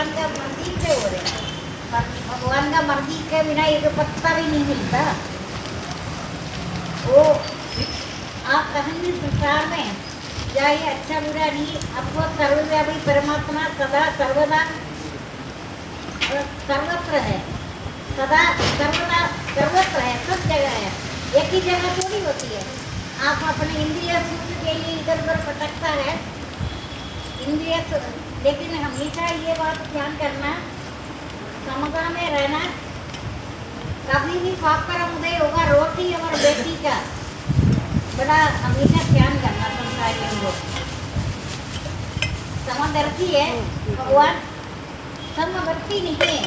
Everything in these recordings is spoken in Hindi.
भगवान का मर्जी से हो रहे हैं। भगवान का मर्जी के बिना एक पत्ता भी नहीं मिलता। वो आप कहेंगे संसार में चाहे अच्छा बुरा नहीं, आपको सर्वव्यापी परमात्मा सदा सर्वदा सर्वत्र है, सदा सर्वदा सर्वत्र है, सब जगह है, एक ही जगह थोड़ी होती है। आप अपने इंद्रिय सुख के लिए इधर उधर भटकता है इंद्रिय, लेकिन हमेशा ये बात ध्यान करना, समता में रहना। कभी भी पाप का उदय होगा रोटी और बेटी का, बड़ा हमेशा ध्यान करना। संसारियों को समदर्शी है भगवान, समवर्ती नहीं है।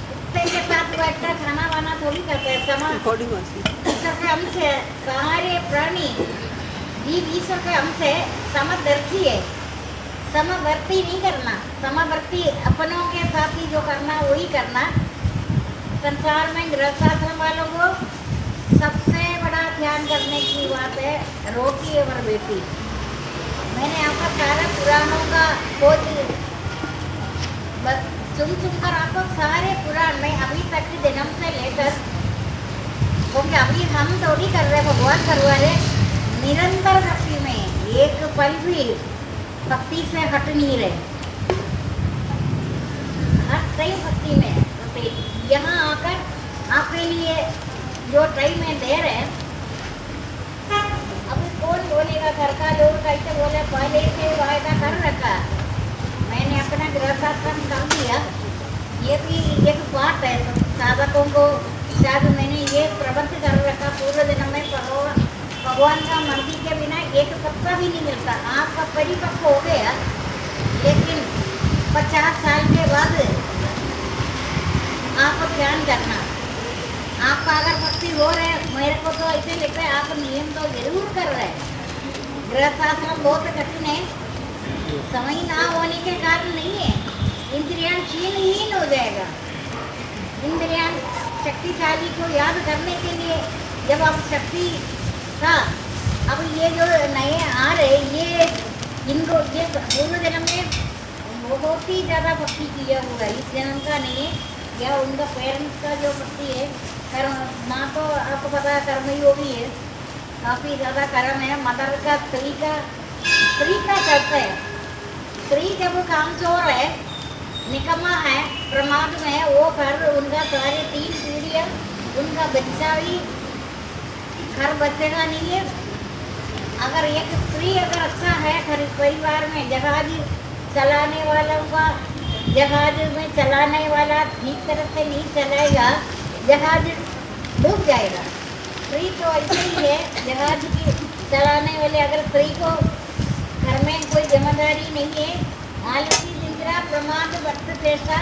कुत्ते के साथ बैठकर खाना वाना थोड़ी करते हैं। ईश्वर के अंश है, सारे प्राणी जीव ईश्वर के अंश है, समदर्शी है। समवर्ती नहीं करना, समवर्ती अपनों के साथ ही जो करना वही करना। संसार में गृहस्थाश्रम वालों को सबसे बड़ा ध्यान करने की बात है रोटी और बेटी। मैंने आपका सारे पुराणों का खोज चुन कर आपको सारे पुराण में अभी तक के जन्म से लेकर, क्योंकि अभी हम थोड़ी कर रहे, भगवान करवा रहे, निरंतर भक्ति में एक पल भी भक्ति से हट नहीं रहे, हर कई भक्ति में। तो यहाँ आकर आपके लिए जो टाइम में दे रहे हैं, अभी कौन बोलेगा, घर का लोग कैसे बोले, पहले से वायदा कर रखा, मैंने अपना गृहस्थाश्रम कर दिया। ये भी एक बात है साधकों को, शायद मैंने ये प्रबंध कर रखा पूरे दिन में भगवान का मर्जी के बिना एक पत्ता भी नहीं मिलता। आपका परिपक्व हो गया, लेकिन 50 साल के बाद आप ध्यान करना, आपका अगर भक्ति हो रहे है, मेरे को तो ऐसे लगता है आप नियम तो जरूर कर रहे हैं। गृहस्थाश्रम बहुत कठिन है, समय ना होने के कारण नहीं है, इंद्रियां क्षीणहीन हो जाएगा। इंद्रियां शक्तिशाली को याद करने के लिए जब आप शक्ति था, अब ये जो नए आ रहे, ये इनको ये पूर्व जन्म में बहुत ही ज़्यादा भक्ति किया हुआ है, इस जन्म का नहीं है, या उनका पेरेंट्स का जो भक्ति है। कर्म माँ तो आपको पता है कर्मयोगी है, काफ़ी ज़्यादा कर्म है। मदर का स्त्री का करते है, स्त्री जब कामचोर है, निकम्मा है, प्रमाद में है, वो घर उनका सारे 3 पीढ़ियाँ, उनका बच्चा भी घर बचेगा नहीं है। अगर एक स्त्री अगर अच्छा है घर परिवार में, जहाज चलाने वालों का, जहाज में चलाने वाला ठीक तरह से नहीं चलाएगा, जहाज डूब जाएगा। स्त्री तो ऐसे ही है, जहाज की चलाने वाले अगर स्त्री को घर में कोई जिम्मेदारी नहीं है, आलसी निद्रा प्रमाद वक्त चेष्टा,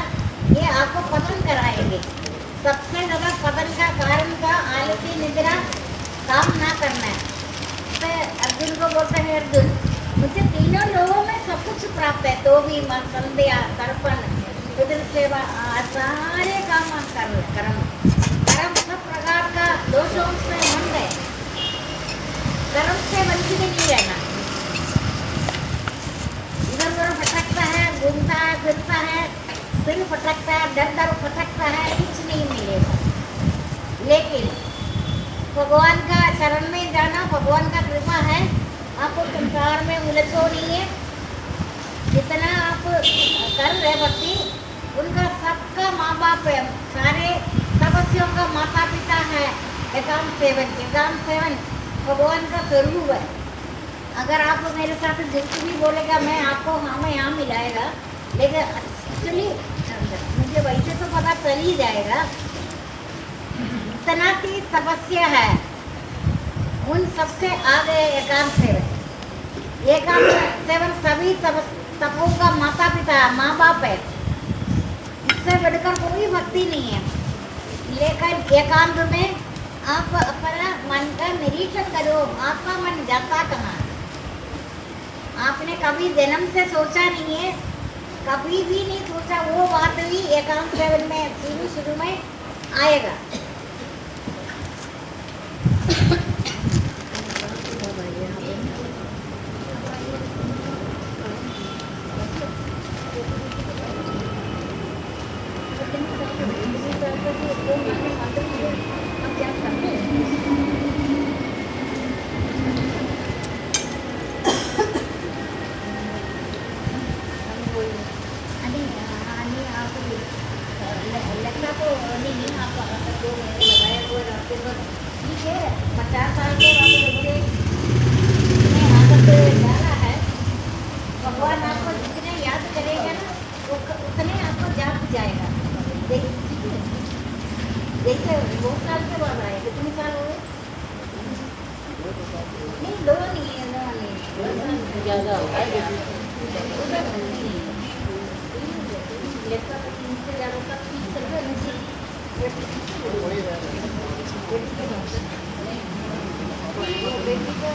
ये आपको पतन कराएंगे। सबसे ज़्यादा पतन का कारण का आलसी निद्रा, काम ना करना है। तो अर्जुन को बोलते हैं, अर्जुन मुझे तीनों लोगों में सब कुछ प्राप्त है, तो भी मन संध्या तर्पण पितृ सेवा सारे काम कर्म सब प्रकार का दोषों से बंद है, कर्म से वंचित नहीं रहना। इधर उधर भटकता है, घूमता है, फिरता है, सिर भटकता है, डर डर भटकता है, कुछ नहीं मिलेगा। लेकिन भगवान का शरण में जाना, भगवान का कृपा है, आपको संसार में उलझो नहीं है। जितना आप कर रहे भक्ति, उनका सबका माँ बाप है, सारे तपस्वियों का माता पिता है। एकांत सेवन भगवान का स्वरूप है। अगर आप मेरे साथ जिसको भी बोलेगा, मैं आपको हाँ में यहाँ मिलाएगा, लेकिन एक्चुअली मुझे वैसे तो पता चल ही जाएगा। इतना की तपस्या है, उन सबसे आगे एकांत सेवन। एकांत सेवन सभी तपों का माता पिता है, माँ बाप है, इससे बढ़कर कोई भक्ति नहीं है। लेकिन एकांत में आप अपना मन का निरीक्षण करो, आपका मन जाता कहाँ। आपने कभी जन्म से सोचा नहीं है, कभी भी नहीं सोचा, वो बात भी एकांत सेवन में शुरू में आएगा। 2 साल के बाद आए, कितने साल हो गए? नहीं, 2 नहीं है, 2 नहीं, ज़्यादा हो गया। लेता तो 3 से ज़्यादा, सब 3 चल रहे हैं। बेटी को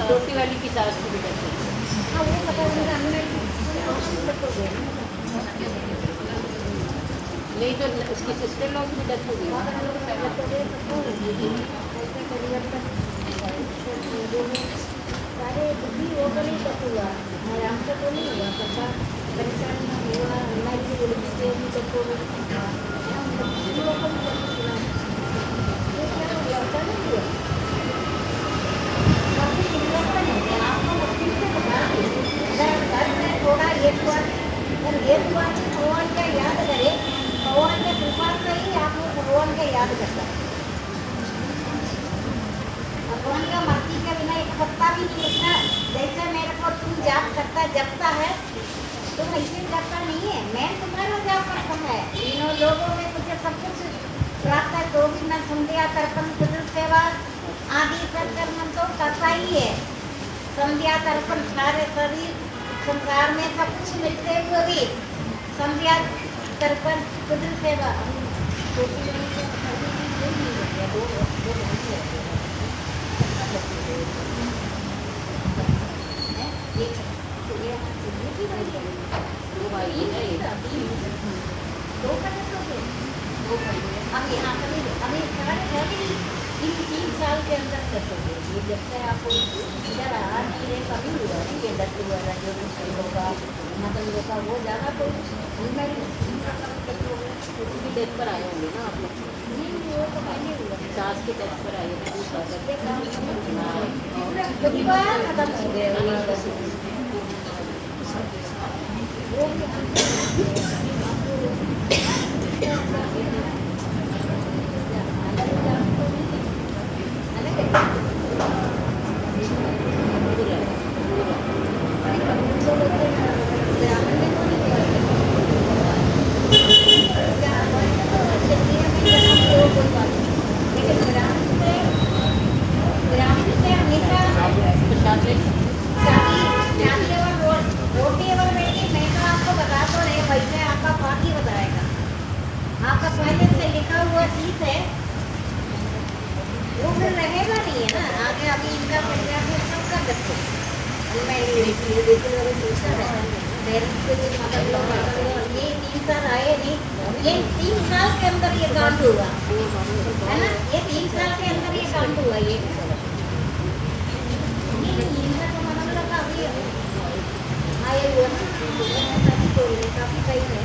छोटी वाली की सास की भी डेथ हो गई। हाँ, वो पता नहीं, तो उसकी सिस्टर लोग की डेथ हो गई। सारे बुद्धि वो तो नहीं तक हुआ, आराम से तो नहीं हुआ, सबका परेशान हुआ, हमारी भी तक हो गई। थोड़ा एक बार भगवान का याद करे, भगवान के कृपा से ही आप लोग भगवान का याद करता है। भगवान का मर्जी के बिना एक पत्ता भी नहीं उठता। जैसे मेरे को तुम जाप करता जपता है, तुम ऐसे जपता नहीं है, मैं तुम्हारा जाप करता है। तीनों लोगों में मुझे सब कुछ प्राप्त है, तो भी मैं संध्या तर्पण पितृ सेवा आदि सब कर्म तो करता ही है। संध्या तर्पण सारे शरीर संसार में सब कुछ मिलते हुए भी संध्या तर्पण पितृ सेवा इन 3 साल के अंदर कर सकते। ये जब से आपको इधर आ नहीं रहे, कभी हुआ नहीं कि दर्द हुआ था, जो होगा मतलब का वो ज़्यादा तो उसकी डेथ पर आए होंगे ना आप लोग? नहीं, वो तो पहले हुआ, सास की डेथ पर आए थे, परिवार खत्म हो गया। आपका पहले से लिखा हुआ चीज है वो फिर रहेगा नहीं है ना आगे। अभी इनका परिवार में सबका देखो, मैं ये सोचा है ये 3 साल आए नहीं, ये 3 साल के अंदर ये कांड हुआ है ना, ये 3 साल के अंदर ये कांड हुआ। ये इनका तो मतलब काफी आए हुए काफी सही है।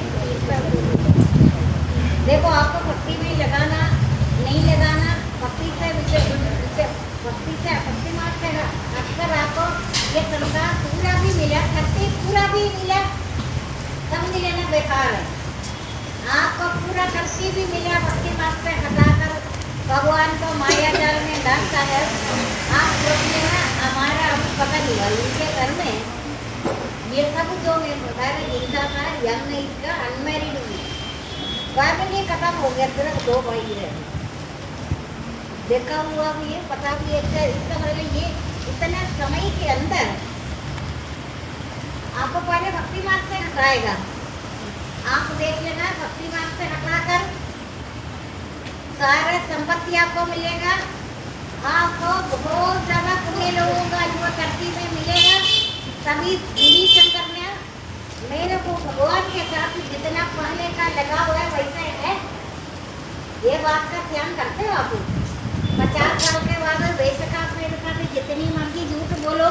देखो आपको भक्ति में लगाना नहीं लगाना, भक्ति से भक्ति मार्ग से अक्सर आपको ये संसार पूरा भी मिला, शक्ति पूरा भी मिला, तब मिलना बेकार है। आपको पूरा शक्ति भी मिला, भक्ति मार्ग से हटाकर भगवान को माया जाल में डालता है। आप सोचिएगा हमारा पता नहीं हुआ इनके घर में ये सब जो मैं बताया जिंदा था, यंग एज का अनमेरिड हुई, फैमिली खत्म हो गया, सिर्फ 2 भाई रहे। देखा हुआ भी है, पता भी है। इसका मतलब ये इतना समय के अंदर आपको पहले भक्ति मार्ग से हटाएगा। आप देख लेना, भक्ति मार्ग से हटाकर सारे संपत्ति आपको मिलेगा, आपको बहुत ज्यादा पुण्य लोगों का जो धरती में मिलेगा। तभी शंकर ने मेरे को भगवान के साथ जितना पहले का लगा हुआ है वैसे है। ये बात का ध्यान करते हो आप? 50 साल के बाद बेशक आप मेरे साथ जितनी मर्जी झूठ बोलो,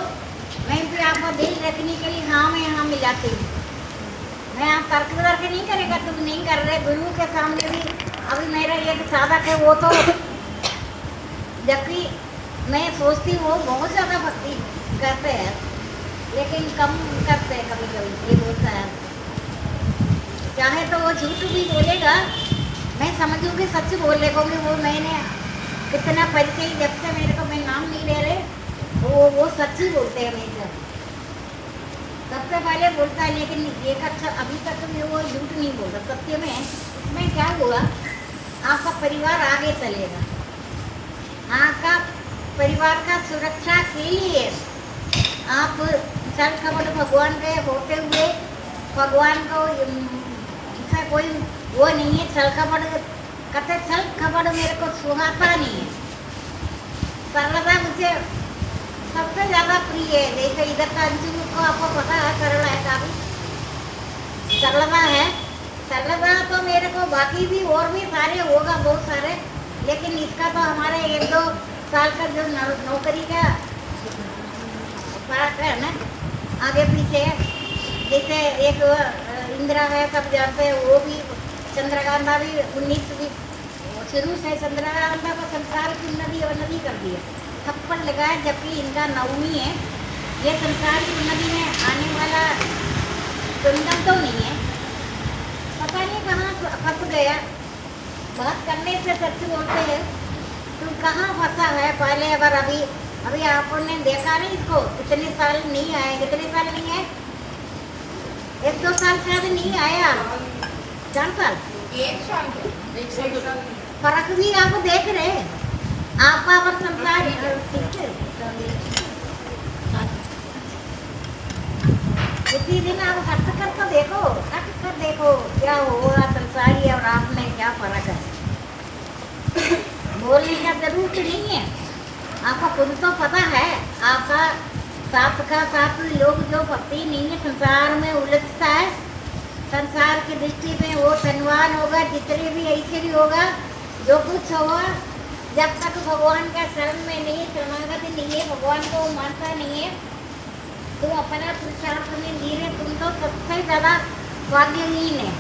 मैं भी आपको दिल रखने के लिए हाँ मैं यहाँ मिलाती हूँ। मैं आप तर्क वर्क नहीं करेगा, तुम नहीं कर रहे। गुरु के सामने भी अभी मेरा एक साधक है, वो तो जबकि मैं सोचती हूँ बहुत ज़्यादा भक्ति करते हैं, लेकिन कम करते हैं कभी कभी। ये बोलता है चाहे तो वो झूठ भी बोलेगा समझूंगी सच बोलने को भी, वो मैंने कितना परिचय जब से मेरे को, मैं नाम नहीं ले रहे, वो सच ही बोलते हैं हमेशा, सबसे पहले बोलता है। लेकिन एक अच्छा अभी तक मैं वो झूठ नहीं बोलता, सत्य में। इसमें क्या हुआ, आपका परिवार आगे चलेगा, आपका परिवार का सुरक्षा के लिए आप छल कपट भगवान के होते हुए, भगवान को ऐसा कोई वो नहीं है, छल कपट कहते, छल कपट मेरे को सुहाता नहीं है। सरलता मुझे सबसे ज़्यादा प्रिय है। जैसे इधर का अंशु को आपको पता है, सरल है काफ़ी, सरलता है। सरलता तो मेरे को बाकी भी और भी सारे होगा, बहुत सारे, लेकिन इसका तो हमारे 1-2 साल का जो नौकरी का फर्क है ना, आगे पीछे। जैसे एक इंदिरा है, सब जानते हैं, वो भी चंद्रकांता भी 19 शुरू से चंद्रकांता को संसार की उन्नति कर दी है, थप्पड़ लगाया, जबकि इनका 9वीं है। ये संसार की उन्नति में आने वाला कुंडल तो नहीं है, पता नहीं कहाँ फंस गया। बात करने से सच बोलते हैं, तुम कहाँ फंसा है पहले। अगर अभी आपने देखा नहीं इसको, इतने साल नहीं आए, कितने साल नहीं है, 1-2 साल शायद नहीं आया, 4 साल, 1 साल फर्क भी आप देख रहे। आपका अगर संसार ठीक है, इसी दिन आप हट कर तो देखो, हट कर देखो क्या होगा संसारी और आप में क्या फर्क है। बोलने का जरूरत नहीं है, आपको खुद तो पता है। आपका साथ का साथ लोग जो भक्ति नहीं है, संसार में उलझता है, संसार की दृष्टि में वो धनवान होगा, जितने भी ऐश्वर्य होगा, जो कुछ होगा, जब तक भगवान का शरण में नहीं, शरणागत नहीं है, भगवान को मानता नहीं है, तुम अपना पुरुषार्थ में धीरे, तुम तो सबसे ज़्यादा भाग्यहीन है,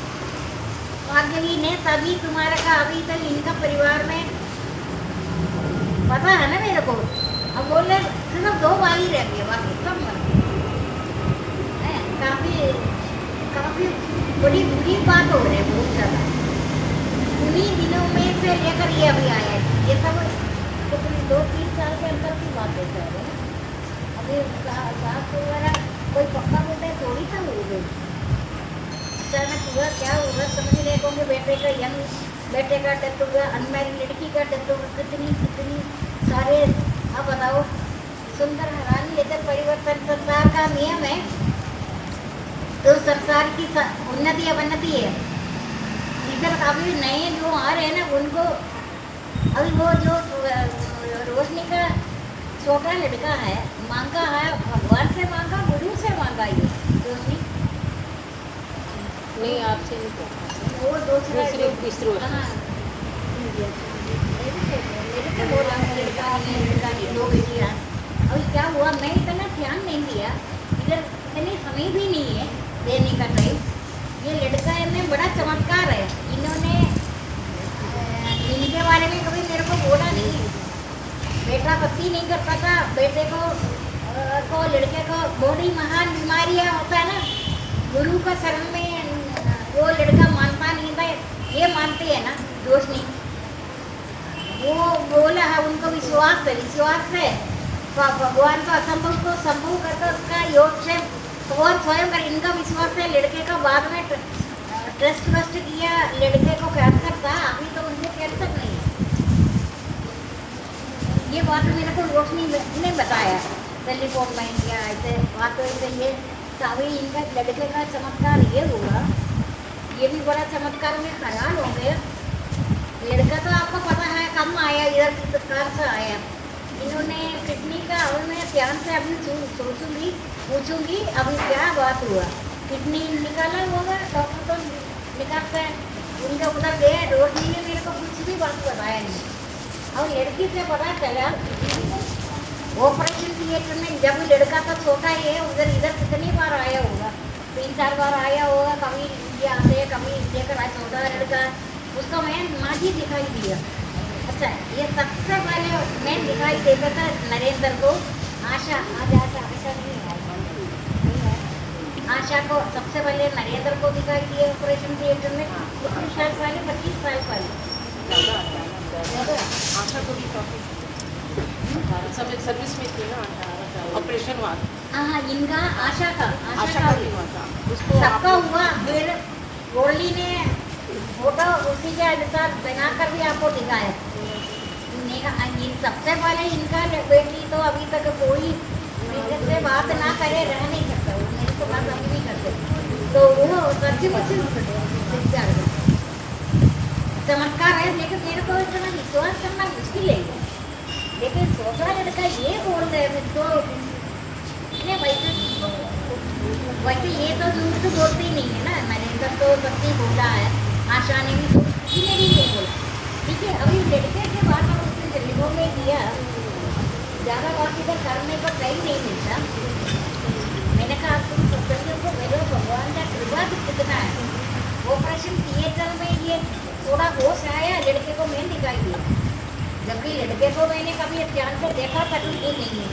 भाग्यहीन है। तभी तुम्हारा का अभी तक इनका परिवार में पता है ना मेरे को। अब बोले सिर्फ 2 भाई रह गए, बाकी सब मर गए। काफी बड़ी बुरी बात हो रही है, बहुत ज़्यादा। उन्हीं दिनों में से लेकर ये अभी आया है, ये सब कितने 2-3 साल के अंदर की बात है सर। अभी सास वगैरह कोई पक्का बोलते है थोड़ी सा हो गई, अचानक हुआ, क्या हुआ समझ नहीं होंगे। बेटे का डेथ हुआ, अनमैरिड लड़की का डेथ हुआ, कितनी सारे। अब बताओ, सुंदर हैरानी है, जब परिवर्तन संसार का नियम है तो संसार की उन्नति अवन्नति है। इधर अभी नए जो आ रहे हैं ना, उनको अभी वो जो रोशनी का छोटा लड़का है, मांगा है, भगवान से मांगा, गुरु से मांगा, ये रोशनी नहीं, आपसे नहीं पूछा, वो दूसरे तीसरे हाँ, मेरे से बोला लड़का नहीं, 2 बेटियाँ। अभी क्या हुआ, मैं इतना ध्यान नहीं दिया, इधर इतने समय भी नहीं है देने का टाइम। ये लड़का में बड़ा चमत्कार है, इन्होंने इनके बारे में कभी मेरे को बोला नहीं। बेटा भक्ति नहीं करता था, बेटे को लड़के को बड़ी महान बीमारियाँ होता है ना, गुरु का शरण में वो लड़का मानता नहीं था, ये मानते हैं ना रोशनी, वो बोला है, उनको विश्वास है भगवान को असंभव को संभव करता, उसका योग से भगवान स्वयं कर। इनका विश्वास है, लड़के का बाद में ट्रस्ट किया, लड़के को कैंसर था, अभी तो उनको कैंसर नहीं है। ये बात मेरे को रोशनी ने बताया टेलीफोन में, क्या ऐसे बात तो ऐसे ये सावी इनका लड़के का चमत्कार ये हुआ, ये भी बड़ा चमत्कार में हैरान हो गए। लड़का तो आपको पता है कम आया, इधर कार से आया। इन्होंने किडनी का, और मैं ध्यान से अभी पूछूंगी अभी क्या बात हुआ। किडनी निकाला होगा, डॉक्टर तो निकालते हैं, उनके उधर गए, रोशनी ने मेरे को कुछ भी बात बताया नहीं। और लड़की से पता चला ऑपरेशन थिएटर में, जब लड़का तो छोटा ही है, उधर इधर कितनी बार आया होगा, 3-4 बार आया होगा, कभी ये आते कभी लेकर आया, छोटा लड़का, उसको मैं माँ जी दिखाई दिया। अच्छा, ये सबसे पहले मैं दिखाई देता था नरेंद्र को, आशा नहीं है, आशा को सबसे पहले नरेंद्र को दिखाई दिया ऑपरेशन थिएटर में, 25 साल पहले। समय सर्विस में थी ना, ऑपरेशन हुआ था, हाँ इनका आशा का आशा का भी हुआ था उसको। सबका हुआ। फिर गोल्डी ने फोटो उसी के अनुसार बनाकर भी आपको दिखाया। सबसे पहले इनका बेटी तो अभी तक कोई मेरे से बात ना करे रह नहीं सकता, वो मेरे से बात अभी नहीं करते, तो वो सच्ची चमत्कार है। लेकिन मेरे को इतना विश्वास करना मुश्किल है, लेकिन सोचा लड़का ये बोल रहे हैं तो वैसे ये तो झूठ तो बोलते ही नहीं है ना, मैंने तो सच्ची बोला है। आशा ने भी तो किसी ने भी नहीं बोला, ठीक है। अभी लड़के से बात और उसने जलीबों में किया, ज़्यादा बात इधर करने को टाइम नहीं मिलता। मैंने कहा तुम सत्संग को मेरे भगवान का कृपा कितना है। ऑपरेशन थिएटर में ये थोड़ा होश आया, लड़के को मैं दिखाई दिया, जबकि लड़के को मैंने कभी ध्यान से देखा तक नहीं है।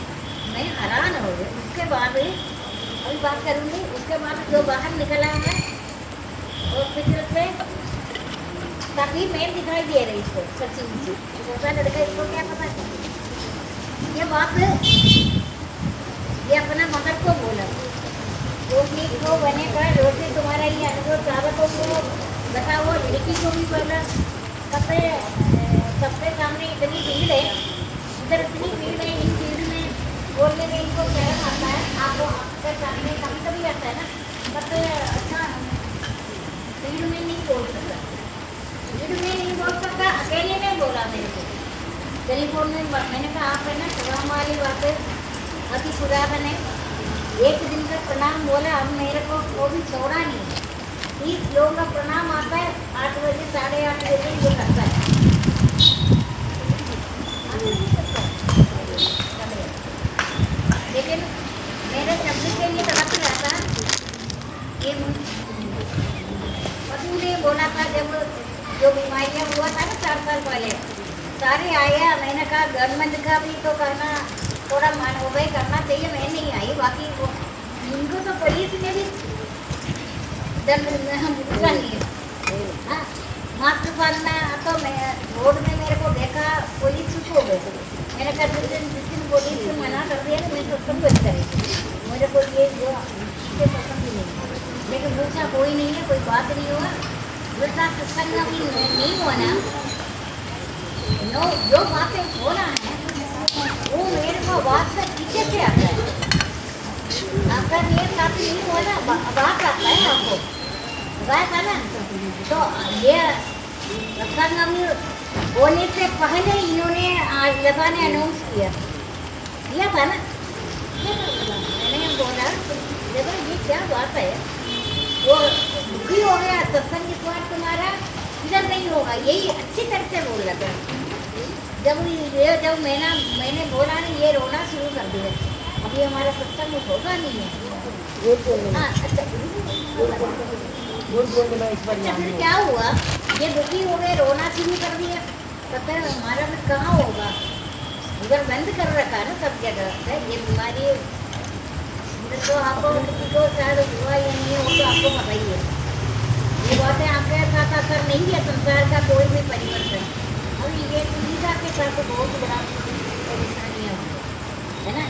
मैं हैरान हो गई। उसके बाद अभी बात करूँगी, उसके बाद जो बाहर निकला है हॉस्पिटल से तभी मैं दिखाई दे रही इसको सच्ची मुझे। छोटा लड़का, इसको क्या पता ये बात ये अपना मदर को बोला, रोटी को बने का रोटी तुम्हारा ये अनुभव चावकों को बताओ, लड़की को भी बोला। सबके सामने इतनी भीड़ है, इधर इतनी भीड़ है, इन भीड़ में बोलने में इनको शर्म आता है। आपको आपके सामने कभी कभी आता है ना, बट अच्छा भीड़ में नहीं बोल सकता, भीड़ में नहीं बोल सकता। अकेले में बोला मेरे को टेलीफोन में। मैंने कहा आप है ना शर्म वाली बात अति पुरातन है। एक दिन का प्रणाम बोला, अब मेरे को वो भी छोड़ा नहीं। 30 लोगों का प्रणाम आता है 8 बजे 8:30 बजे ये करता है। लेकिन मेरे शब्द के लिए तड़प रहा था। ये पति ने बोला था जब जो बीमारियाँ हुआ था ना 4 साल पहले, सारे आया। मैंने कहा गवर्नमेंट का भी तो कहना थोड़ा मानवोदय करना चाहिए, मैं नहीं आई। बाकी वो इनको तो पुलिस ने भी दंड मुद्रा नहीं है। मास्क पहनना तो मैं रोड में मेरे को देखा पुलिस चुप हो गए। मैंने कहा जिस दिन पुलिस ने मना कर दिया ना मैं सत्संग बंद करेगी, मुझे कोई ये जो इसे पसंद ही नहीं। लेकिन पूछा कोई नहीं है, कोई बात नहीं हुआ। उल्टा सत्संग अभी नहीं हुआ ना, जो बातें बोला है वो मेरे को बात से पीछे से आता है। आपका नियम काफी नहीं हुआ ना, बात आता है आपको बात है ना। तो ये सत्संग होने से पहले इन्होंने लता ने अनाउंस किया था ना। मैंने बोला देखो ये क्या बात है, वो दुखी हो गया। सत्संग इस बार तुम्हारा इधर नहीं होगा, यही अच्छी तरह से बोल रहा था। जब मैंने बोला ना ये रोना शुरू कर दिया, अभी हमारा सत्संग होगा नहीं है। हाँ अच्छा फिर क्या हुआ, ये दुखी हो गए, रोना शुरू कर दिया। पता है हमारा भी कहाँ होगा, उधर बंद कर रखा है ना सब जगह से। ये बीमारी तो आपको किसी को शायद हुआ या नहीं हो तो आपको पता ही है। ये बातें आपके साथ असर नहीं है संसार का कोई भी परिवर्तन। अभी ये सुविधा के साथ बहुत बड़ा परेशानियाँ है ना।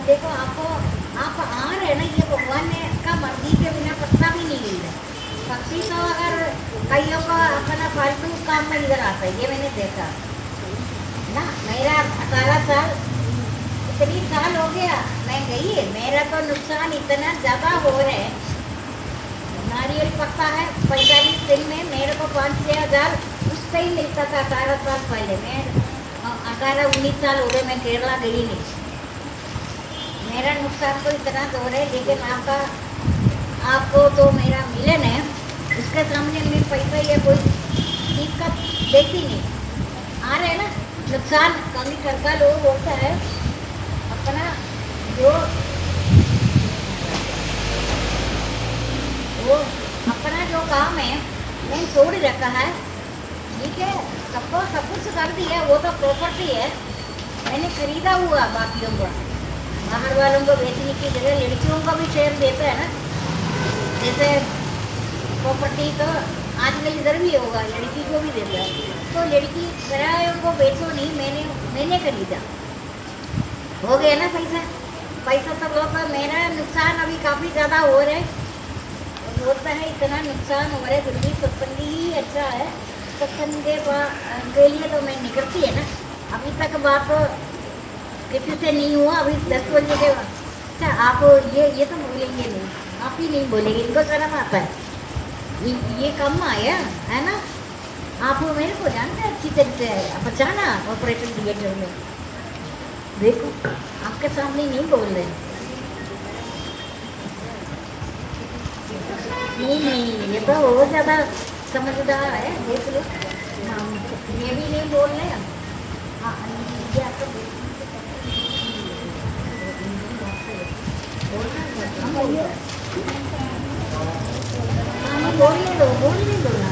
देखो आप आ रहे ना, ये भगवान ने का मर्जी के बिना पत्ता भी नहीं मिल रहा। भक्ति तो अगर कईयों का अपना फालतू काम में इधर आता है, ये मैंने देखा ना। मेरा 18 साल इतनी साल हो गया मैं गई है, मेरा तो नुकसान इतना ज़्यादा हो रहा है। नारियल पकता है 45 दिन में, मेरे को 5-6 हज़ार उस टाइम मिलता था 18 साल पहले। मैं 18-19 साल हो गए मैं केरला गई नहीं। मेरा नुकसान तो इतना हो रहा है, लेकिन आपको तो मेरा मिलन है, उसके सामने मैं पैसा या कोई चीज़ का देखती नहीं। आ रहे हैं ना नुकसान, कमी करका लोग बोलता है अपना जो वो अपना जो काम है मैं छोड़ रखा है, ठीक है। सबको सब कुछ कर दिया, वो तो प्रॉपर्टी है, मैंने खरीदा हुआ बाकियों को, बाहर वालों को बेचने की जगह लड़कियों को भी शेयर देता है ना, जैसे प्रॉपर्टी तो आजकल इधर भी होगा, लड़की को भी देता है। तो लड़की किराए को बेचो नहीं, मैंने खरीदा, हो गया ना पैसा। पैसा तो लो, पर मेरा नुकसान अभी काफ़ी ज़्यादा हो रहा है, होता है इतना नुकसान हो रहा है, फिर भी सत्संग ही अच्छा है। सत्संग के लिए तो मैं निकलती है ना। अभी तक बात किसी से नहीं हुआ, अभी 10 बजे के बाद। अच्छा आप ये तो बोलेंगे नहीं, आप ही नहीं बोलेंगे, इनको शर्म आता है। ये कम आया है ना। आप मेरे को जानते हैं अच्छी तरह से, पहचाना ऑपरेशन थिएटर में, देखो आपके सामने नहीं बोल रहे। नहीं, ये तो बहुत ज़्यादा समझदार है, देख लो। हाँ, ये भी नहीं बोल रहे हैं। हाँ, ये आपको बोलने दो ना।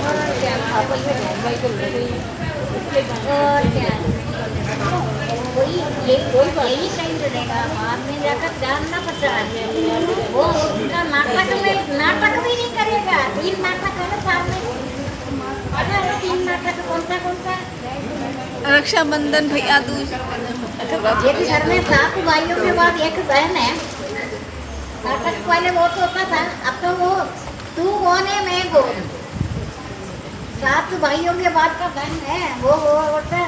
और क्या, यही टाइम रहेगा, बाद में जाकर जानना पड़ता है। वो उसका नाटक भी नहीं करेगा। 3 नाटक है ना साल में, पता है 3 नाटक कौन सा? रक्षाबंधन, भैया दूज। एक घर में 7 भाइयों के बाद एक बहन है। नाटक पहले बहुत होता था, अब तो वो तू कौन है मैं कौन। 7 भाइयों के बाद का बहन है वो होता है।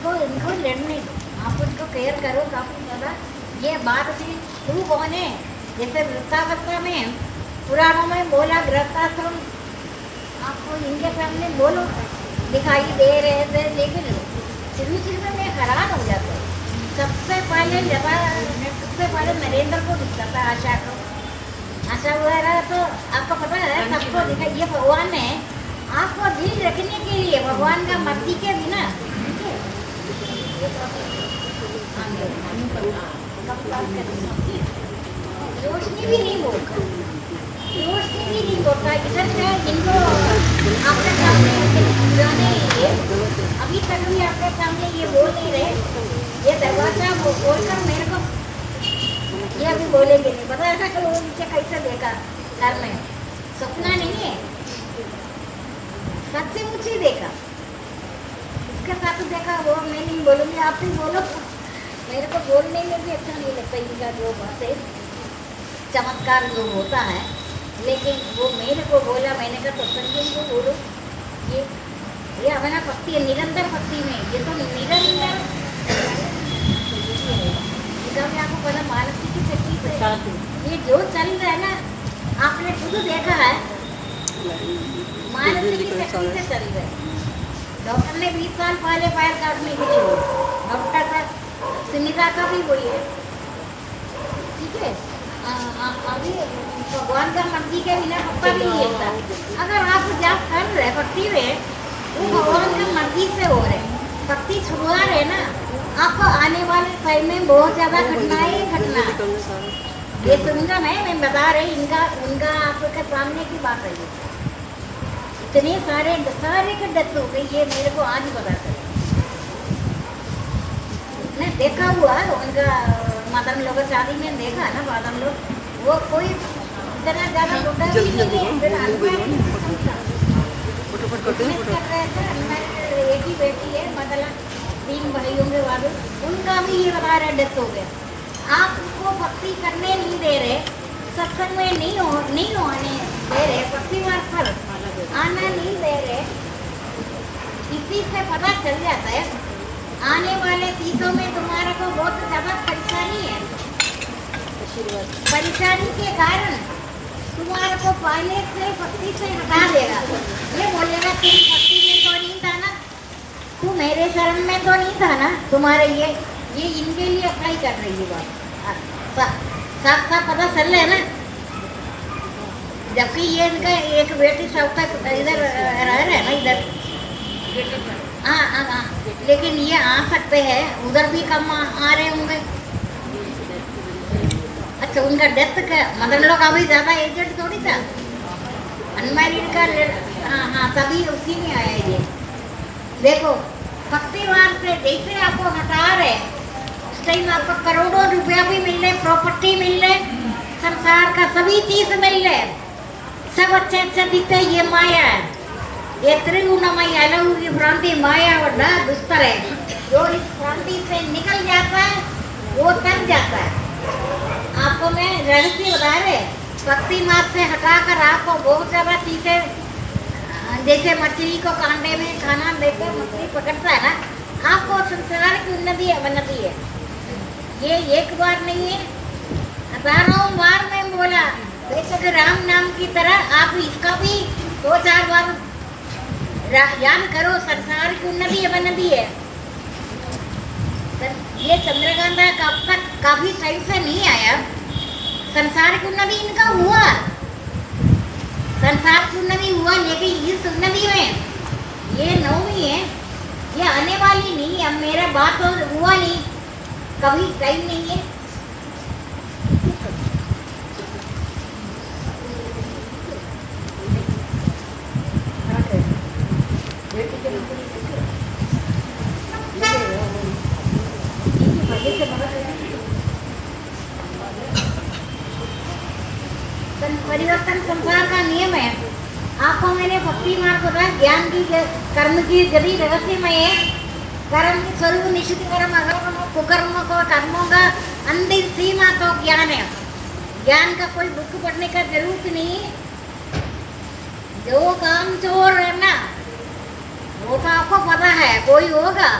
इनको लड़ने दो, आप उनको केयर करो काफ़ी ज़्यादा। ये बात थी तू कौन है, जैसे वृद्धावस्था में पुराणों में बोला गृहस्थाश्रम, आपको इनके सामने बोलो दिखाई दे रहे थे, लेकिन शुरू में मैं हैरान हो जाता हूँ। सबसे पहले नरेंद्र को दिखता था, आशा वगैरह तो आपको पता है, सबको दिखा। ये भगवान है, आपको दिल रखने के लिए, भगवान का मर्जी के बिना रोशनी भी नहीं बोलता, इधर से इनको आपके सामने पुराने अभी तक भी आपके सामने ये बोल नहीं रहे। ये दरवाजा बोलकर मेरे को ये अभी बोलेंगे नहीं, पता है कि वो नीचे कैसे देखा घर में, सपना नहीं है, सच्ची ही देखा, इसके साथ देखा। वो मैं नहीं बोलूँगी, आप ही बोलो। मेरे को बोलने में भी अच्छा नहीं लगता इनका जो बातें चमत्कार जो होता है, लेकिन वो मेरे को बोला, मैंने कहा सत्संग को बोलो। ये हमारा भक्ति है, निरंतर भक्ति में, ये तो निरंतर आपको पता मानसिक शक्ति से ये जो चल रहा है ना, आपने खुद देखा है, मानसिक शक्ति से चल रहा है। डॉक्टर ने 20 साल पहले पैर काटने के लिए, डॉक्टर का सुनीता का भी वही है, ठीक है। अभी भगवान का मर्जी के बिना पता नहीं लेता। अगर आप जब कर रहे भक्ति में, वो भगवान का मर्जी से हो रहे, भक्ति छुड़वा रहे ना, आपको आने वाले टाइम में बहुत ज़्यादा कठिनाई घटना। ये सुनगा मैं बता रही, उनका आपके सामने की बात है। इतने सारे के डेथ हो गई, ये मेरे को आज पता चला। मैं देखा हुआ है उनका, मदन लोग शादी में देखा ना, मदन लोग वो कोई इतना ज़्यादा छोटा भी नहीं है। एक ही बेटी है, मतलब 3 भाइयों के बाद उनका भी ये बता रहे डेथ हो गया। आपको भक्ति करने नहीं दे रहे, सत्संग में नहीं होने दे रहे, भक्ति मार्ग पर आना नहीं दे रहे। इसी से पता चल जाता है आने वाले चीज़ों में तुम्हारा को बहुत ज़्यादा परेशानी है। परेशानी के कारण तुम्हारे को पहले से भक्ति से हटा देगा। ये बोलेगा तुम भक्ति में तो नहीं था ना, तू मेरे शरण में तो नहीं था ना, तुम्हारे ये इनके लिए अप्लाई कर रही है बात, साफ पता चल रहा है ना। जबकि ये इनका एक बेटी सब तक इधर रह रहे हैं ना, इधर हाँ, लेकिन ये आ सकते हैं, उधर भी कम आ रहे होंगे। अच्छा, उनका डेथ का मदन लोग अभी ज़्यादा एजेंट थोड़ी था, अनमैरिड का हाँ तभी उसी में आया ये। देखो भक्ति मार्ग से जैसे आपको हटा रहे, उस टाइम आपको करोड़ों रुपया भी मिल रहे, प्रॉपर्टी मिल रहे, संसार का सभी चीज मिल रहे, सब अच्छे अच्छे दिखते हैं। ये माया है, ये त्रिगुणमय अलौकिक भ्रांति माया वरना दुस्तर है। जो इस भ्रांति से निकल जाता है वो तर जाता है। आपको मैं रहस्य बता रहे, भक्ति मार्ग से हटाकर आपको बहुत ज्यादा चीजें, जैसे मछली को कांटे में खाना देकर मछली पकड़ता है ना, आपको संसार की उन्नति अवनति है। ये एक बार नहीं है, हजारों बार मैं बोला। बेशक राम नाम की तरह आप इसका भी 2-4 बार याद करो। संसार की उन्नति अवनति है। ये चंद्रकांता कब तक काफी टाइम से नहीं आया। संसार की उन्नति इनका हुआ, संसार की उन्नति हुआ, लेकिन इस उन्नति में ये नौवीं है, ये आने वाली नहीं है। अब मेरा बात तो हुआ नहीं, कभी टाइम नहीं है। परिवर्तन संसार का नियम है। आपको मैंने भक्ति मार्ग बताया, ज्ञान की कर्म की गति रहस्यमय है। कर्म की स्वरूप निश्चित कर्म, अकर्म कुकर्म को कर्मों का अंतिम सीमा तो ज्ञान है। ज्ञान का कोई बुक पढ़ने का जरूरत नहीं। जो काम चोर है ना, वो तो आपको पता है, कोई होगा।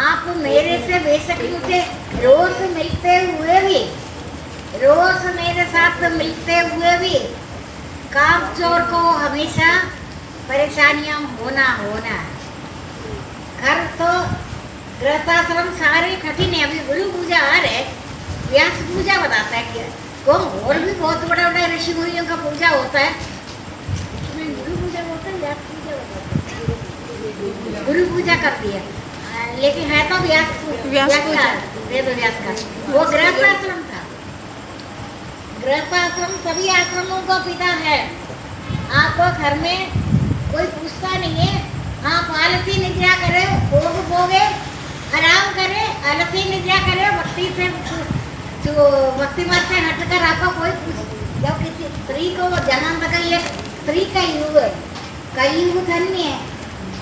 आप मेरे से बेशक मुझे रोज मिलते हुए भी, रोज मेरे साथ मिलते हुए भी काम चोर को हमेशा परेशानियां होना है। घर तो गृहस्थाश्रम सारे कठिन है। अभी गुरु पूजा आ रहे, व्यास पूजा बताता है कि कौन, और भी बहुत बड़ा बड़ा ऋषि मुनियों का पूजा होता है। इसमें गुरु पूजा होता है, व्यास पूजा होता है। गुरु पूजा करती है, लेकिन है तो व्यास का, वेद व्यास का। वो गृहस्थाश्रम था। गृहस्थाश्रम सभी आश्रमों का पिता है। आपको घर में कोई पूछता नहीं है। आप आलसी निद्रा करे, भोग भोगे, आराम करे, आलसी निद्रा करे, भक्ति से जो भक्ति मार्ग से हटकर आपको कोई पूछ, जब किसी स्त्री को जन्म तक ये स्त्री का युग है, कलयुग धन्य है।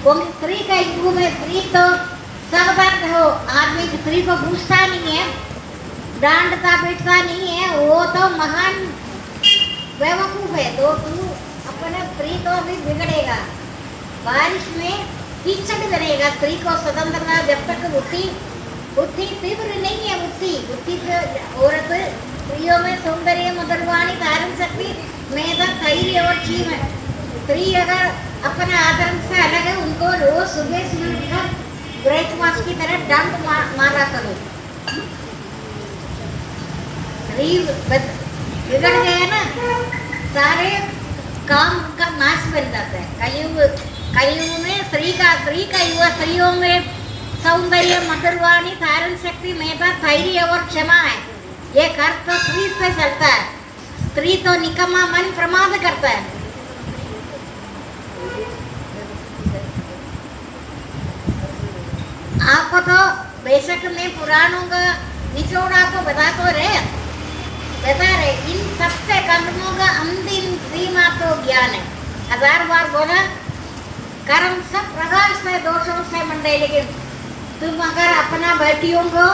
क्योंकि स्त्री का युग में स्त्री तो सबदर्द हो, आदमी स्त्री को पूछता नहीं है, डांटता पीटता नहीं है, वो तो महान बेवकूफ है। तो तू अपने स्त्री को भी बिगड़ेगा, बारिश में कीचड़ बनेगा। स्त्री को स्वतंत्रता जब तक बुद्धि तीव्र नहीं है, बुद्धि से औरत स्त्रियों में सौंदर्य मधुरवाणी धारण शक्ति मेधा धैर्य और क्षीम है। स्त्री अगर अपना आचरण से अलग है, उनको रोज सुबह सुबह ब्रेकफास्ट की तरह डंक मारा करो। बिगड़ गया ना, सारे काम का नाश बन जाता है। कलयुग में स्त्री का युग, स्त्रियों में सौंदर्य मधुरवाणी धारण शक्ति मेधा धैर्य और क्षमा है। ये घर तो स्त्री से चलता है। स्त्री तो निकम्मा मन प्रमाद करता है। आपको तो बेशक मैं पुराणों का निचोड़ आपको बता रहे, इन सबसे कर्मों का अंतिम सीमा तो ज्ञान है। 1000 बार बोला, कर्म सब प्रकार से दोषों से मंडे, लेकिन तुम अगर अपना बेटियों को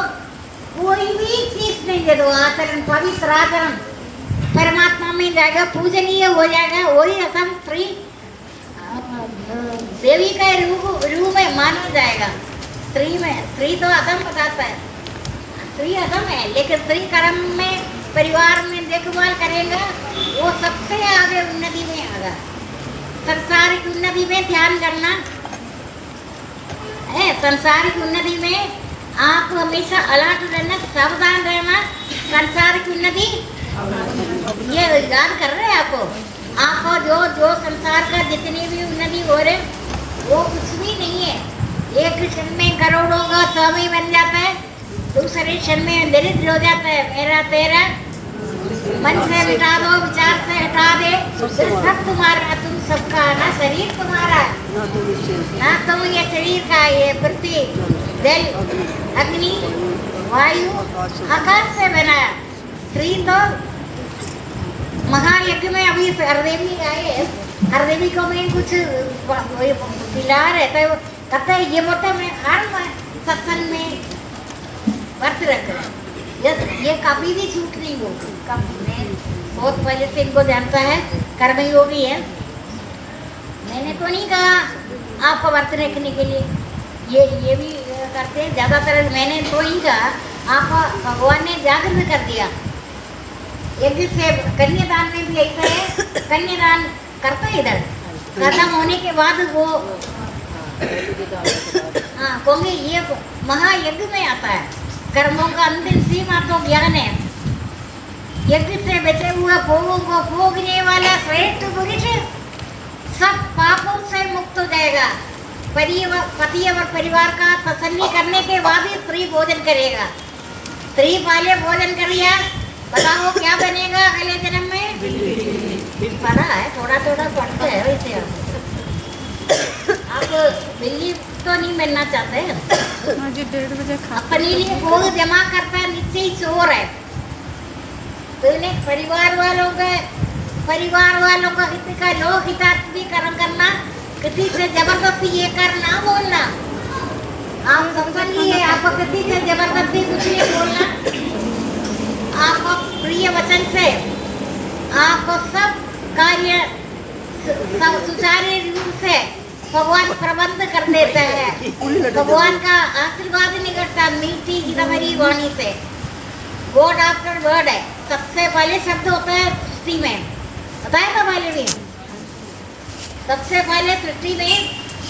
कोई भी चीज नहीं दे दो, आचरण पवित्र आचरण, परमात्मा में जाएगा, पूजनीय हो जाएगा। वही असम स्त्री देवी का रूप में माना जाएगा। स्त्री तो अधम बताता है, स्त्री अधम है, लेकिन स्त्री कर्म में परिवार में देखभाल करेगा, वो सबसे आगे उन्नति में आएगा। संसारिक उन्नति में ध्यान करना है। संसारिक उन्नति में आप हमेशा अलर्ट रहना, सावधान रहना। संसारिक उन्नति ये याद कर रहे हैं आपको जो संसार का जितनी भी उन्नति हो रहे, वो कुछ भी नहीं है। एक क्षण में करोड़ों का स्वामी बन जाता है, दूसरे क्षण में दरिद्र हो जाता है। मेरा तेरा मन से मिटा दो, विचार से हटा दे, सब तुम्हारा, तुम सबका ना, शरीर तुम्हारा है। ना तुम इससे ना तुम ये शरीर का ये पृथ्वी जल अग्नि वायु आकाश से बनाया। स्त्री तो महायज्ञ में अभी हरदेवी आए, हरदेवी को मैं कुछ पिला रहे थे, कहते हैं ये बोलते मैं हर सत्संग में व्रत रख रहे। ये कभी भी झूठ नहीं बोलती, कभी। मैं बहुत पहले से इनको जानता है, कर्मयोगी है। मैंने तो नहीं कहा आपको व्रत रखने के लिए, ये भी करते हैं ज़्यादातर। मैंने तो ही कहा आपको भगवान ने जागृत कर दिया। यज्ञ से कन्यादान में भी ऐसा है, कन्यादान करता है इधर, खत्म होने के बाद वो हाँ कहोगे ये महायज्ञ में आता है। कर्मों का अंतिम सीमा तो ज्ञान है। यज्ञ से बचे हुए भोगों को भोगने वाला श्रेष्ठ पुरुष सब पापों से मुक्त हो जाएगा। पति और परिवार का तसल्ली करने के बाद ही स्त्री भोजन करेगा। स्त्री पहले भोजन करिए, बताओ क्या बनेगा अगले जन्म में। पढ़ा है, थोड़ा थोड़ा पढ़ते हैं वैसे। आप बिल्ली तो नहीं बनना चाहते हैं। मुझे 1:30 बजे अपने लिए भोग जमा करता है, नीचे ही चोर है। तो इन्हें परिवार वालों का हित का लोक हितार्थ भी कर्म करना, किसी से जबरदस्ती ये करना बोलना। आप सत्संगी है, आपको किसी से जबरदस्ती कुछ नहीं बोलना। आपको प्रिय वचन से आपको सब कार्य सुचारू रूप से भगवान प्रबंध कर देता है। भगवान का आशीर्वाद निकलता मीठी गिरहरी वाणी से। वर्ड आफ्टर वर्ड है। सबसे पहले शब्द होता है सृष्टि में, बताया था पहले भी। सबसे पहले सृष्टि में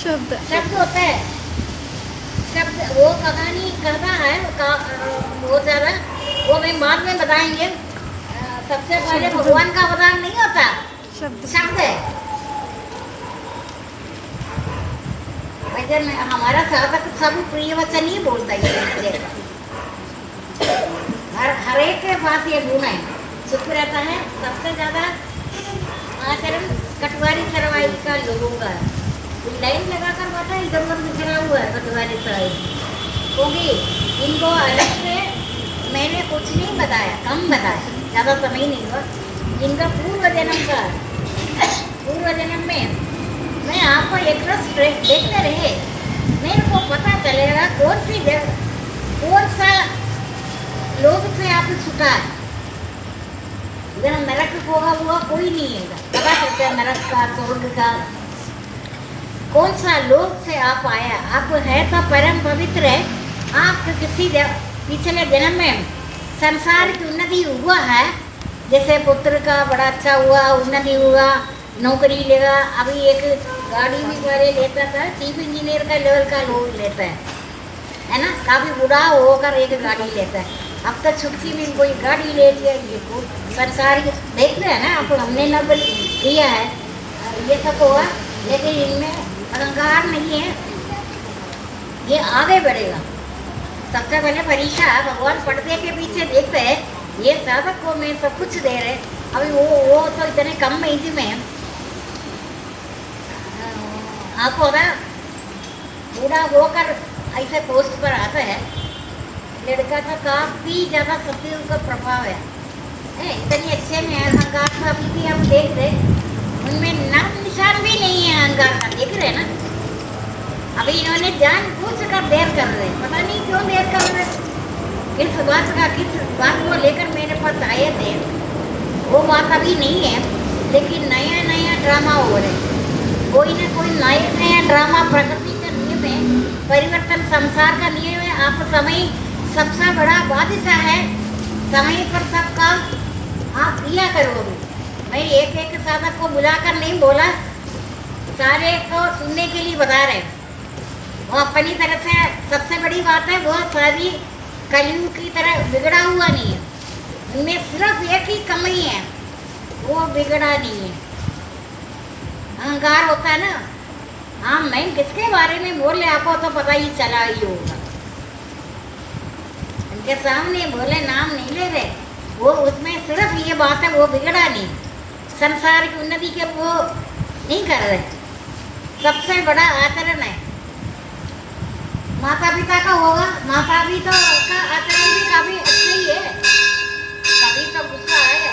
शब्द होता है। शब्द वो कहानी करता है बहुत ज़्यादा, वो मैं बाद में बताएंगे। सबसे पहले भगवान का अवतार नहीं होता, शब्द है। वैसे हमारा साधक सब प्रिय वचन ही बोलता है। हर एक के पास ये गुण है, चुप रहता है। सबसे ज़्यादा आचरण कटवारी सरवाई का लोगों का है। लाइन लगाकर बैठा इधर उधर बिखरा हुआ है कटवारी सरवाई, क्योंकि इनको अलग से मैंने कुछ नहीं बताया, कम बताया, ज़्यादा समय नहीं हुआ। इनका पूर्व जन्म में मैं आपको एक रस देखते रहे, मेरे को पता चलेगा कौन सा लोग से आप छुटा है। इधर नरक होगा हुआ कोई नहीं है, पता चलता है नरक का स्वर्ग का। कौन सा लोग से आप आया, आप है तो परम पवित्र है। आप किसी पिछले जन्म में संसार की उन्नति हुआ है, जैसे पुत्र का बड़ा अच्छा हुआ, उन्नति हुआ, नौकरी लेगा। अभी एक गाड़ी भी पहले लेता था, चीफ इंजीनियर का लेवल का लोग लेता है ना। काफ़ी बुढ़ा होकर एक गाड़ी लेता है। अब तक छुट्टी में कोई गाड़ी ले लिया, ये को संसार देख रहे हैं ना आप। हमने न किया है ये सब हुआ, लेकिन इनमें अहंकार नहीं है, ये आगे बढ़ेगा। सबसे पहले परीक्षा भगवान पर्दे के पीछे देखते हैं, ये साधक को मैं सब कुछ दे रहे। अभी वो तो इतने कम एज में आपको ना बूढ़ा होकर ऐसे पोस्ट पर आता है। लड़का का काफ़ी ज़्यादा सत्य का प्रभाव है। इतने अच्छे में अहंकार का अभी भी हम देख रहे, उनमें नाम निशान भी नहीं है अहंकार का, देख रहे ना। अभी इन्होंने जानबूझ कर देर कर रहे, पता नहीं क्यों देर कर रहे। किस बात को लेकर मेरे पास आए थे, वो बात अभी नहीं है, लेकिन नया ड्रामा हो रहे। कोई ना कोई नया ड्रामा। प्रकृति का नियम है, परिवर्तन संसार का नियम है। आप समय सबसे बड़ा बादशाह है, समय पर सब काम आप किया करोगे। मैं एक साधक को बुलाकर नहीं बोला, सारे को सुनने के लिए बता रहे। वो अपनी तरफ से सबसे बड़ी बात है, वो सारी कलयुग की तरह बिगड़ा हुआ नहीं है। उनमें सिर्फ एक ही कमी है, वो बिगड़ा नहीं है। अहंकार होता है ना। हाँ, मैं किसके बारे में बोल रहे आपको तो पता ही चला ही होगा। उनके सामने बोले, नाम नहीं ले रहे, वो उसमें सिर्फ ये बात है, वो बिगड़ा नहीं। संसार की उन्नति के वो नहीं कर रहे, सबसे बड़ा आचरण है। माता पिता का होगा, माता पिता का आचरण भी काफी अच्छा ही है। कभी तो गुस्सा आएगा,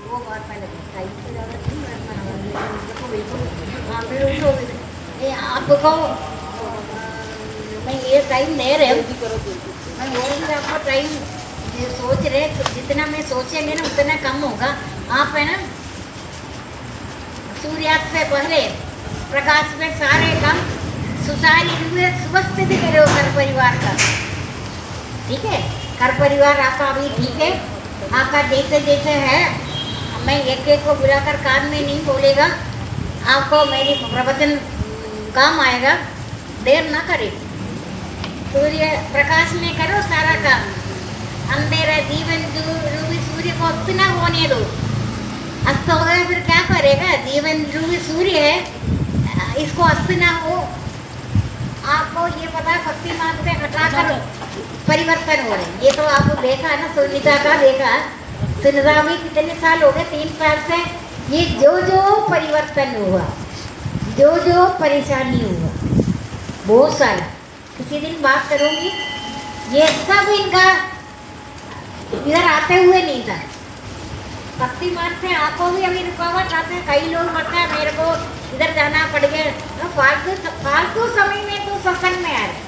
वो बात पहले बताइए, इससे ज़्यादा नहीं रखना है। देखो बिल्कुल, हाँ फिर उनको ये आपको मैं ये टाइम दे रहे हूँ, मैं बोलूँगी आपको टाइम ये सोच रहे, तो जितना मैं सोचेंगे ना उतना कम होगा। आप है ना सूर्यास्त से पहले प्रकाश में सारे काम सुचारू रूप से सुवस्थित करो घर परिवार का, ठीक है। घर परिवार आपका अभी ठीक है, आपका जैसे जैसे है। मैं एक एक को बुलाकर कान में नहीं बोलेगा, आपको मेरी प्रवचन काम आएगा, देर ना करे। सूर्य प्रकाश में करो सारा काम, अंधेरा जीवन रूपी सूर्य को अस्त ना होने दो। अस्त हो गया फिर क्या करेगा? जीवन रूपी सूर्य है, इसको अस्त ना हो। आपको ये पता है भक्ति मार्ग से हटाकर परिवर्तन हो रहे, ये तो आपको देखा है ना, सुनीता का देखा। सुनीता भी कितने साल हो गए, 3 साल से ये जो जो परिवर्तन हुआ, जो जो परेशानी हुआ, बहुत सारा, किसी दिन बात करूंगी, ये सब इनका इधर आते हुए नहीं था। भक्ति मार्ग से आपको भी अभी रुकावट आते हैं। कई लोग बोलते हैं मेरे को इधर जाना पड़ गया, तो फालतू समय में तो सत्संग में आ रहे।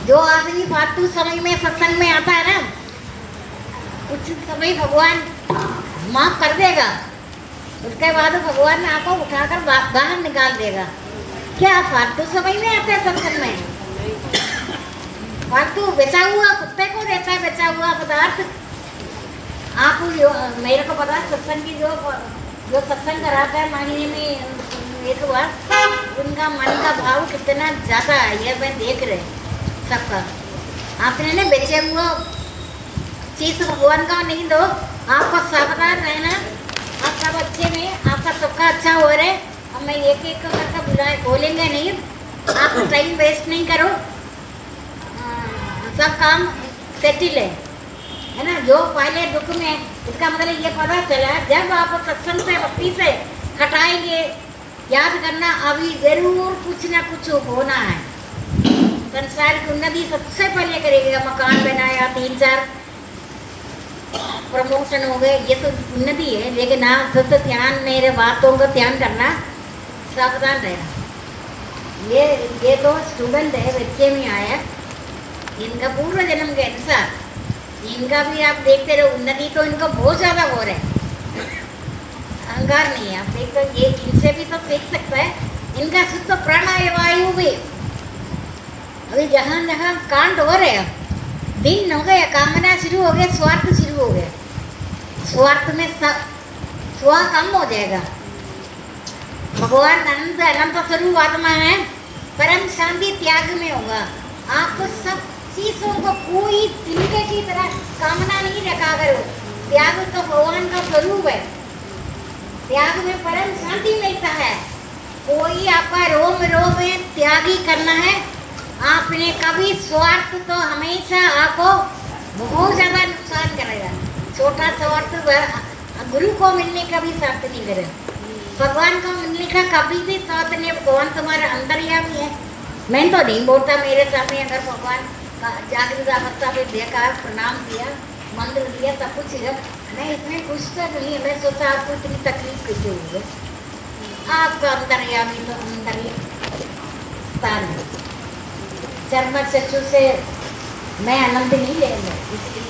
जो आदमी फालतू समय में सत्संग में आता है ना, कुछ समय भगवान माफ कर देगा, उसके बाद भगवान आपको उठाकर बाहर निकाल देगा। क्या फालतू समय में आते हैं सत्संग में? फालतू बेचा हुआ कुत्ते को देता है बेचा हुआ पदार्थ। आप मेरे को पता है सत्संग की जो सत्संग कराता है महीने में एक बार, उनका मन का भाव कितना ज़्यादा है, ये मैं देख रहे सबका। आपने ना बेचे हुआ चीज़ भगवान का नहीं दो, आपको सावधान रहना। आप सब अच्छे में, आपका सबका अच्छा हो रहा है। अब मैं एक एक करके बोलेंगे नहीं, आप टाइम वेस्ट नहीं करो, सब काम सेटिल है ना। जो पहले दुख में, इसका मतलब ये पता चला जब आप सत्संग से भक्ति से हटाएंगे, याद करना अभी जरूर कुछ ना कुछ होना है। संसार की उन्नति सबसे पहले करेगा, मकान बनाया, 3-4 प्रमोशन हो गए, ये सब उन्नति है। लेकिन आप तो ध्यान, मेरे बातों का ध्यान करना, सावधान रहना। ये तो स्टूडेंट है, बच्चे में आया, इनका पूर्व जन्म के अनुसार इनका भी आप देखते रहो उन्नति, तो इनको बहुत ज़्यादा हो रहा है। अहंकार नहीं है, आप देखते हो, ये इनसे भी तो सीख सकता है। इनका शुद्ध प्राणावायु भी अभी जहाँ जहाँ कांड हो रहे हैं, दिन हो गए, कामना शुरू हो गया, स्वार्थ शुरू हो गया। स्वार्थ में स्व कम हो जाएगा। भगवान अनंत अनंत स्वरूप आत्मा है, परम शांति त्याग में होगा। आपको सब चीजों को कोई तिनके की तरह कामना नहीं रखा करो। त्याग तो भगवान का स्वरूप है, त्याग में परम शांति मिलता है। कोई आपका रोम रोम में त्याग ही करना है। आपने कभी स्वार्थ तो हमेशा आपको बहुत ज़्यादा नुकसान करेगा। छोटा स्वार्थ गुरु को मिलने का भी साथ नहीं करे, भगवान को मिलने का कभी भी साथ नहीं। भगवान तुम्हारे अंतर्यामी है। मैं तो नहीं बोलता, मेरे सामने अगर भगवान जागृत अवस्था में देखा, प्रणाम किया, मंत्र दिया, सब कुछ है, मैं इसमें खुश तो नहीं है। मैं सोचा आपको इतनी तकलीफ कैसे हुई है? आपका अंतर्यामी तो अंतर स्थान है। चर्म चक्षु से मैं आनंद नहीं लेंगे, इसलिए